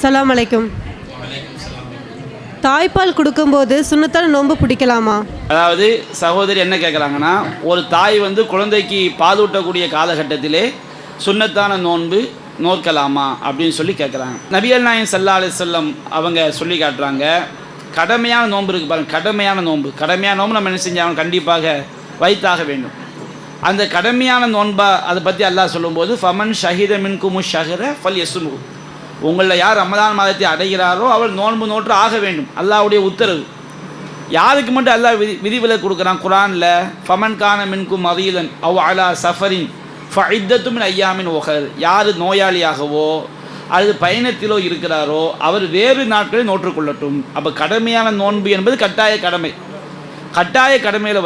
அஸ்ஸலாமு அலைக்கும். தாய்ப்பால் கொடுக்கும்போது சுன்னத்தான நோன்பு பிடிக்கலாமா? அதாவது சகோதரி என்ன கேட்குறாங்கன்னா, ஒரு தாய் குழந்தைக்கு பாலூட்டக்கூடிய காலகட்டத்திலே சுன்னத்தான நோன்பு நோக்கலாமா அப்படின்னு சொல்லி கேட்குறாங்க. நபிகள் நாயகம் ஸல்லல்லாஹு அலைஹி வஸல்லம் அவங்க சொல்லி காட்டுறாங்க, கடமையான நோன்பு இருக்குது பாருங்கள். கடமையான நோன்பு நம்ம என்ன செஞ்சாலும் கண்டிப்பாக வைத்தாக வேண்டும். அந்த கடமையான நோன்பா அதை பற்றி அல்லாஹ் சொல்லும்போது, ஃபமன் ஷஹித மின்குமு ஷஹர ஃபல் யஸ்முஹு, உங்களில் யார் ரமதான் மாதத்தை அடைகிறாரோ அவர் நோன்பு நோற்று ஆக வேண்டும். அல்லாஹ்வுடைய உத்தரவு. யாருக்கு மட்டும் அல்லாஹ் விதிவிலக்கு கொடுக்குறான் குரானில், ஃபமன் கான மின்கும் மரீதன் அவ் அலா சஃபரின் ஃபஇத்தத்து மின் ஐயாமின் உஹர், யார் நோயாளியாகவோ அல்லது பயணத்திலோ இருக்கிறாரோ அவர் வேறு நாட்களில் நோற்றுக்கொள்ளட்டும். அப்போ கடமையான நோன்பு என்பது கட்டாய கடமை. கட்டாய கடமையில்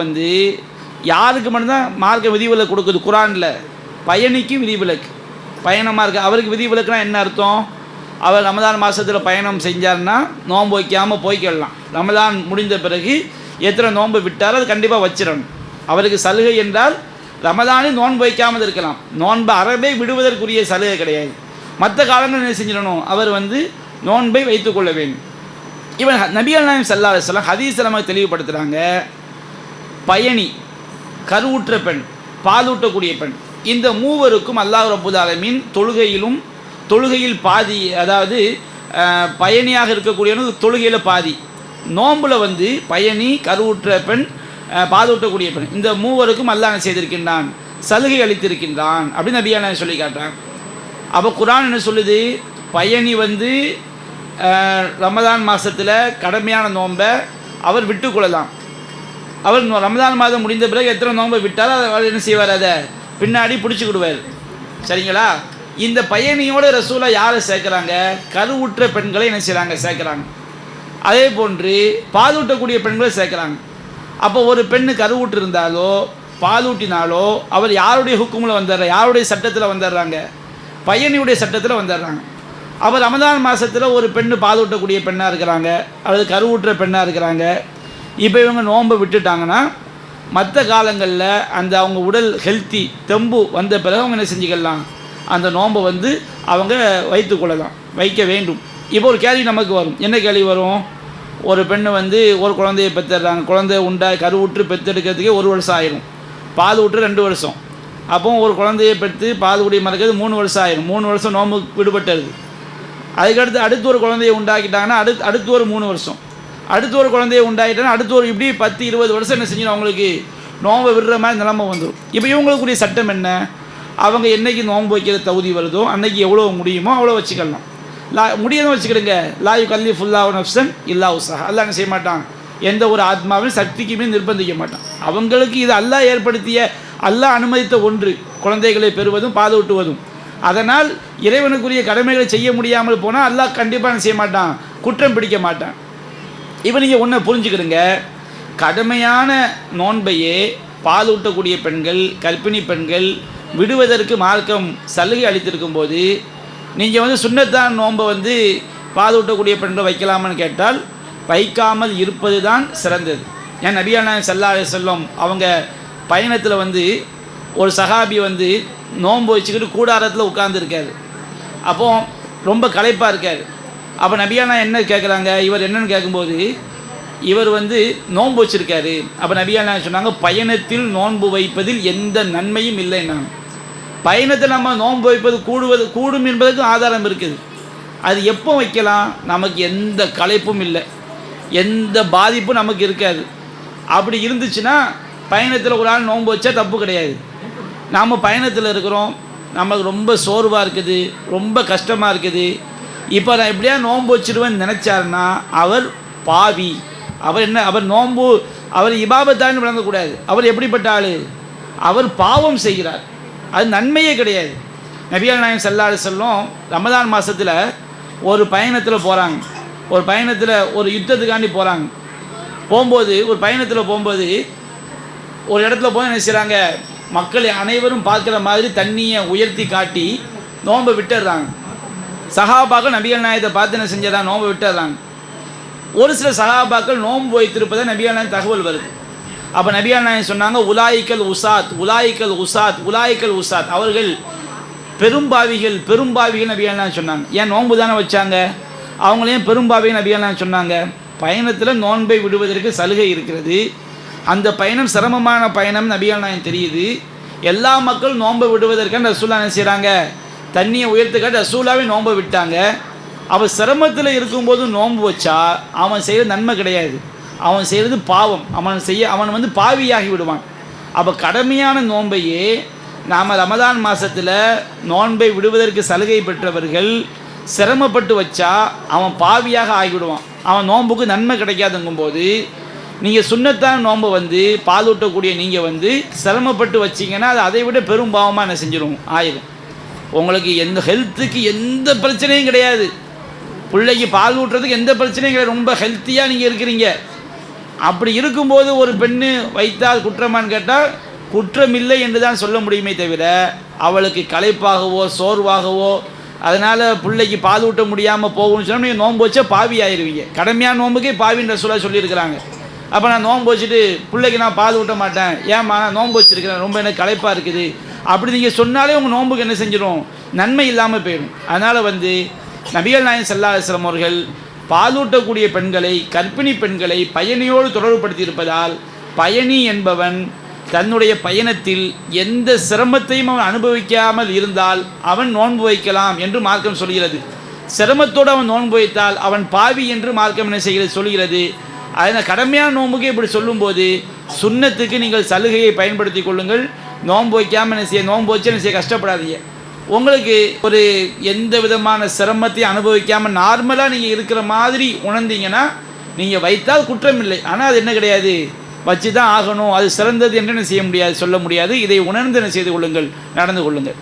யாருக்கு மட்டும்தான் மார்க்க விதிவிலக்கு கொடுக்குது குரானில்? பயணிக்கு விதிவிலக்கு. பயணமாக இருக்குது அவருக்கு விதிவிலக்குனா என்ன அர்த்தம்? அவர் ரமதான் மாதத்தில் பயணம் செஞ்சார்னா நோன்பு வைக்காமல் போய்க்கலாம். ரமதான் முடிந்த பிறகு எத்தனை நோன்பு விட்டாரோ அது கண்டிப்பாக வச்சிடணும். அவருக்கு சலுகை என்றால் ரமதானில் நோன்பு வைக்காமல் இருக்கலாம். நோன்பை அறவே விடுவதற்குரிய சலுகை கிடையாது. மற்ற காலங்கள் என்ன செஞ்சிடணும்? அவர் நோன்பை வைத்துக்கொள்ள வேண்டும். இவன் நபிகள் நாயகம் ஸல்லல்லாஹு அலைஹி வஸல்லம் ஹதீஸில் நமக்கு தெளிவுபடுத்துகிறாங்க, பயணி, கருவுற்ற பெண், பாலூட்டக்கூடிய பெண், இந்த மூவருக்கும் அல்லாஹ் ரப்புல் ஆலமீன் தொழுகையில் பாதி, அதாவது பயணியாக இருக்கக்கூடியவனுக்கு தொழுகையில் பாதி, நோம்பில் பயணி, கருவுற்ற பெண், பாலூட்டக்கூடிய பெண், இந்த மூவருக்கும் அல்லாஹ் என்ன செய்திருக்கின்றான்? சலுகை அளித்திருக்கின்றான் அப்படின்னு நபியான சொல்லி காட்டுறான். அப்போ குர்ஆன் என்ன சொல்லுது? பயணி ரமதான் மாதத்தில் கடமையான நோன்பை அவர் விட்டுக்கொள்ளலாம். அவர் ரமதான் மாதம் முடிந்த பிறகு எத்தனை நோன்பை விட்டாரோ அவர் என்ன செய்வார்? அதை பின்னாடி பிடிச்சிக்கிடுவார். சரிங்களா? இந்த பயணியோட ரசூலா யாரை சேர்க்குறாங்க? கருவுற்ற பெண்களை என்ன செய்கிறாங்க? சேர்க்குறாங்க. அதே போன்று பாலூட்டக்கூடிய பெண்களை சேர்க்குறாங்க. அப்போ ஒரு பெண்ணு கருவுற்று இருந்தாலோ பாலூட்டினாலோ அவர் யாருடைய ஹுக்குமில் வந்துடுறாங்க? யாருடைய சட்டத்தில் வந்துடுறாங்க? பயணியுடைய சட்டத்தில் வந்துடுறாங்க. அவர் ரமதான் மாதத்தில் ஒரு பெண்ணு பாலூட்டக்கூடிய பெண்ணாக இருக்கிறாங்க அல்லது கருவுற்ற பெண்ணாக இருக்கிறாங்க. இப்போ இவங்க நோன்பை விட்டுட்டாங்கன்னா மற்ற காலங்களில் அந்த அவங்க உடல் ஹெல்த்தி தெம்பு வந்த பிறகு அவங்க என்ன செஞ்சுக்கலாம்? அந்த நோன்பை அவங்க வைத்துக்கொள்ளலாம், வைக்க வேண்டும். இப்போ ஒரு கேள்வி நமக்கு வரும். என்ன கேள்வி வரும்? ஒரு பெண்ணு ஒரு குழந்தையை பெற்றுடுறாங்க. குழந்தை கருவுற்று பெற்றெடுக்கிறதுக்கே 1 வருஷம் ஆயிரும். பால் ஊற்று 2 வருஷம். அப்போ ஒரு குழந்தையை பெற்று பால் குடி மறக்கிறது 3 வருஷம் ஆயிரும். 3 வருஷம் நோன்பு விடுபட்டுருது. அதுக்கடுத்து அடுத்து ஒரு குழந்தையை உண்டாக்கிட்டாங்கன்னா அடுத்து ஒரு 3 வருஷம். அடுத்து ஒரு குழந்தையை உண்டாகிட்டாங்கன்னா அடுத்து ஒரு இப்படி 10-20 வருஷம் என்ன செஞ்சிடும்? அவங்களுக்கு நோன்பை விடுற மாதிரி நிலைமை வந்துடும். இப்போ இவங்களுக்குரிய சட்டம் என்ன? அவங்க என்றைக்கு நோன்பு வைக்கிற தகுதி வருதோ அன்றைக்கி எவ்வளோ முடியுமோ அவ்வளோ வச்சுக்கலாம். முடியணும் வச்சுக்கிடுங்க. லாயு கல்லி ஃபுல்லாக நஃப்ஸன் இல்லா உஸாஹா. அல்லாஹ் என்ன செய்ய மாட்டான்? எந்த ஒரு ஆத்மாவையும் சக்திக்குமே நிர்பந்திக்க மாட்டான். அவங்களுக்கு இது அல்லாஹ் ஏற்படுத்திய, அல்லாஹ் அனுமதித்த ஒன்று குழந்தைகளை பெறுவதும் பாலூட்டுவதும். அதனால் இறைவனுக்குரிய கடமைகளை செய்ய முடியாமல் போனால் அல்லாஹ் கண்டிப்பாக என்ன செய்ய மாட்டான்? குற்றம் பிடிக்க மாட்டான். இப்போ நீங்கள் ஒன்றை புரிஞ்சுக்கிடுங்க, கடமையான நோன்பையே பாலூட்டக்கூடிய பெண்கள், கர்ப்பிணி பெண்கள் விடுவதற்கு மார்க்கம் சலுகை அளித்திருக்கும் போது நீங்கள் சுன்னத்தான நோன்பை பாலூட்டக்கூடிய பெண்கள் வைக்கலாமான்னு கேட்டால் வைக்காமல் இருப்பது தான் சிறந்தது. ஏன் நபிகள் நாயகம் ஸல்லல்லாஹு அலைஹி வஸல்லம் அவங்க பயணத்தில் ஒரு சஹாபி நோன்பு வச்சுக்கிட்டு கூடாரத்தில் உட்கார்ந்துருக்காரு. அப்போது ரொம்ப களைப்பாக இருக்கார். அப்போ நபிகள் நாயகம் என்ன கேட்குறாங்க? இவர் என்னென்னு கேட்கும்போது இவர் நோன்பு வச்சுருக்காரு. அப்போ நபிகள் நாயகம் சொன்னாங்க, பயணத்தில் நோன்பு வைப்பதில் எந்த நன்மையும் இல்லைன்னா. பயணத்தில் நம்ம நோன்பு வைப்பது கூடும் என்பதற்கு ஆதாரம் இருக்குது. அது எப்போ வைக்கலாம்? நமக்கு எந்த களைப்பும் இல்லை, எந்த பாதிப்பும் நமக்கு இருக்காது. அப்படி இருந்துச்சுன்னா பயணத்தில் ஒரு ஆள் நோன்பு வச்சா தப்பு கிடையாது. நாம் பயணத்தில் இருக்கிறோம், நமக்கு ரொம்ப சோர்வாக இருக்குது, ரொம்ப கஷ்டமாக இருக்குது, இப்போ நான் எப்படியா நோன்பு வச்சுடுவேன்னு நினச்சாருன்னா அவர் பாவி. அவர் நோன்பு அவர் இபாபத்தான்னு விளங்கக்கூடாது. அவர் எப்படிப்பட்ட ஆள்? அவர் பாவம் செய்கிறார். அது நன்மையே கிடையாது. நபிகள் நாயகம் ஸல்லல்லாஹு அலைஹி வஸல்லம் ரமதான் மாதத்தில் ஒரு பயணத்தில் போகிறாங்க. ஒரு யுத்தத்துக்காண்டி போகிறாங்க. போகும்போது ஒரு பயணத்தில் போகும்போது ஒரு இடத்துல போய் என்ன செய்கிறாங்க? மக்கள் அனைவரும் பார்க்குற மாதிரி தண்ணியை உயர்த்தி காட்டி நோன்பை விட்டுடுறாங்க. சஹாபாக்கள் நபிகள் நாயகத்தை பார்த்து என்ன செஞ்சிடறாங்க? நோன்பை விட்டுடுறாங்க. ஒரு சில சஹாபாக்கள் நோன்பு வைத்திருப்பதை நபிகள் நாயகம் தகவல் வருது. அப்போ நபிகள் நாயகம் சொன்னாங்க, உலாயிக்கல் உசாத், அவர்கள் பெரும்பாவிகள் நபிகள் நாயகம் சொன்னாங்க. ஏன்? நோன்பு தானே வச்சாங்க. அவங்களையும் பெரும்பாவே நபிகள் சொன்னாங்க, பயணத்தில் நோன்பை விடுவதற்கு சலுகை இருக்கிறது. அந்த பயணம் சிரமமான பயணம் நபிகள் நாயகம் தெரியுது. எல்லா மக்களும் நோன்பை விடுவதற்கான ரசூலா என்ன செய்கிறாங்க, தண்ணியை உயர்த்துக்காட்டு ரசூலாவே நோன்பை விட்டாங்க. அவன் சிரமத்தில் இருக்கும்போது நோன்பு வச்சா அவன் செய்கிற நன்மை கிடையாது, அவன் செய்கிறது பாவம், அவன் பாவியாகி விடுவான். அப்போ கடமையான நோன்பையே நாம் ரமதான் மாதத்தில் நோன்பை விடுவதற்கு சலுகை பெற்றவர்கள் சிரமப்பட்டு வச்சா அவன் பாவியாக ஆகிவிடுவான், அவன் நோன்புக்கு நன்மை கிடைக்காதுங்கும்போது நீங்கள் சுண்ணத்தான நோன்பை பாலூட்டக்கூடிய நீங்கள் சிரமப்பட்டு வச்சிங்கன்னா அது அதை விட பெரும் பாவமாக என்ன செஞ்சிடும் ஆயிடும். உங்களுக்கு எந்த ஹெல்த்துக்கு எந்த பிரச்சனையும் கிடையாது, பிள்ளைக்கு பால் ஊட்டுறதுக்கு எந்த பிரச்சனையும் கிடையாது, ரொம்ப ஹெல்த்தியாக நீங்கள் இருக்கிறீங்க. அப்படி இருக்கும்போது ஒரு பெண்ணு வைத்தால் குற்றமான்னு கேட்டால் குற்றம் இல்லை என்று தான் சொல்ல முடியுமே தவிர, அவளுக்கு களைப்பாகவோ சோர்வாகவோ அதனால் பிள்ளைக்கு பால் ஊட்ட முடியாமல் போகும்னு சொன்னால் நீங்கள் நோன்பு வச்சா பாவி ஆயிடுவீங்க. கடமையான நோன்புக்கே பாவின்ற சொல்லியிருக்கிறாங்க. அப்போ நான் நோன்பு வச்சுட்டு பிள்ளைக்கு நான் பால் ஊட்ட மாட்டேன், ஏம்மா நான் நோன்பு வச்சுருக்கிறேன், ரொம்ப எனக்கு களைப்பாக இருக்குது அப்படி நீங்கள் சொன்னாலே உங்கள் நோன்புக்கு என்ன செஞ்சிடும், நன்மை இல்லாமல் போயிடும். அதனால் நபிகள் நாயகம் ஸல்லல்லாஹு அலைஹி வஸல்லம் அவர்கள் பாலூட்டக்கூடிய பெண்களை, கர்ப்பிணி பெண்களை பயணியோடு தொடர்புபடுத்தி இருப்பதால் பயணி என்பவன் தன்னுடைய பயணத்தில் எந்த சிரமத்தையும் அவன் அனுபவிக்காமல் இருந்தால் அவன் நோன்பு வைக்கலாம் என்று மார்க்கம் சொல்கிறது. சிரமத்தோடு அவன் நோன்பு வைத்தால் அவன் பாவி என்று மார்க்கம் என்ன செய்கிறது சொல்கிறது. அதனால் கடமையான நோன்புக்கு இப்படி சொல்லும்போது சுன்னத்துக்கு நீங்கள் சலுகையை பயன்படுத்தி கொள்ளுங்கள். நோன்பு வைக்காமல் என்ன செய்ய, நோன்பு வச்சு என்ன செய்ய கஷ்டப்படாதீங்க. உங்களுக்கு ஒரு எந்த விதமான சிரமத்தையும் அனுபவிக்காமல் நார்மலாக நீங்கள் இருக்கிற மாதிரி உணர்ந்தீங்கன்னா நீங்கள் வைத்தால் குற்றம் இல்லை. ஆனால் அது என்ன கிடையாது, வச்சு தான் ஆகணும், அது சிறந்தது என்று என்ன செய்ய முடியாது, சொல்ல முடியாது. இதை உணர்ந்து என்ன செய்து கொள்ளுங்கள், நடந்து கொள்ளுங்கள்.